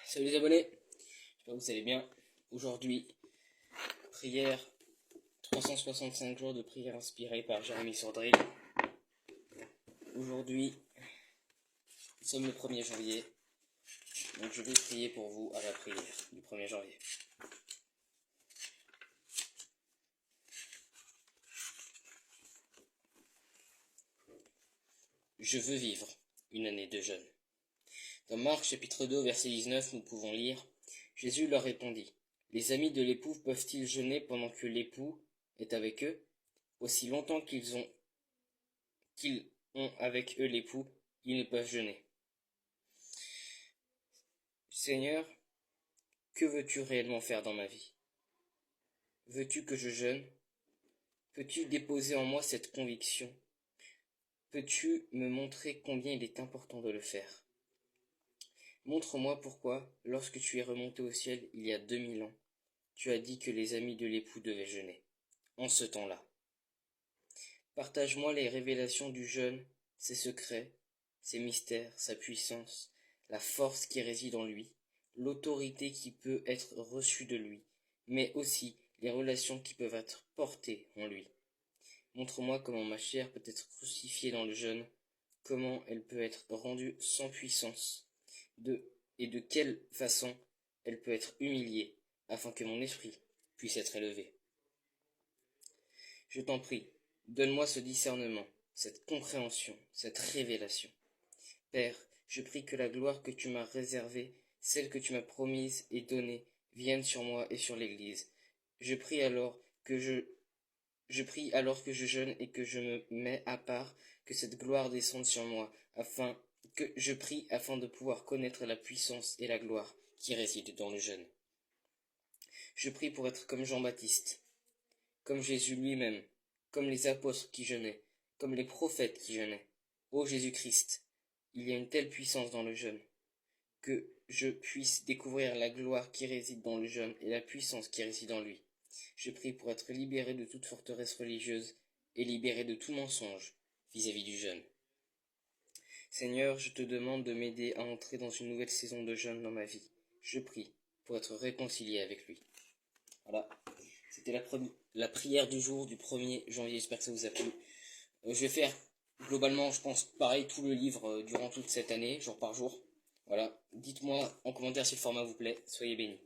Salut les abonnés, j'espère que vous allez bien. Aujourd'hui, prière, 365 jours de prière inspirée par Jérémie Sordrill. Aujourd'hui, nous sommes le 1er janvier, donc je vais prier pour vous à la prière du 1er janvier. Je veux vivre une année de jeûne. Dans Marc chapitre 2 verset 19, nous pouvons lire « Jésus leur répondit, les amis de l'époux peuvent-ils jeûner pendant que l'époux est avec eux? Aussi longtemps qu'ils ont avec eux l'époux, ils ne peuvent jeûner. Seigneur, que veux-tu réellement faire dans ma vie? Veux-tu que je jeûne? Peux-tu déposer en moi cette conviction? Peux-tu me montrer combien il est important de le faire? Montre-moi pourquoi, lorsque tu es remonté au ciel il y a 2000 ans, tu as dit que les amis de l'époux devaient jeûner, en ce temps-là. Partage-moi les révélations du jeûne, ses secrets, ses mystères, sa puissance, la force qui réside en lui, l'autorité qui peut être reçue de lui, mais aussi les relations qui peuvent être portées en lui. Montre-moi comment ma chair peut être crucifiée dans le jeûne, comment elle peut être rendue sans puissance, et de quelle façon elle peut être humiliée, afin que mon esprit puisse être élevé. Je t'en prie, donne-moi ce discernement, cette compréhension, cette révélation. Père, je prie que la gloire que tu m'as réservée, celle que tu m'as promise et donnée, vienne sur moi et sur l'Église. Je prie alors que je jeûne et que je me mets à part, que cette gloire descende sur moi, afin de pouvoir connaître la puissance et la gloire qui résident dans le jeûne. Je prie pour être comme Jean-Baptiste, comme Jésus lui-même, comme les apôtres qui jeûnaient, comme les prophètes qui jeûnaient. Ô Jésus-Christ, il y a une telle puissance dans le jeûne, que je puisse découvrir la gloire qui réside dans le jeûne et la puissance qui réside en lui. Je prie pour être libéré de toute forteresse religieuse et libéré de tout mensonge vis-à-vis du jeûne. Seigneur, je te demande de m'aider à entrer dans une nouvelle saison de jeûne dans ma vie. Je prie pour être réconcilié avec lui. Voilà, c'était la prière du jour du 1er janvier, j'espère que ça vous a plu. Je vais faire globalement, je pense, pareil, tout le livre durant toute cette année, jour par jour. Voilà, dites-moi en commentaire si le format vous plaît, soyez bénis.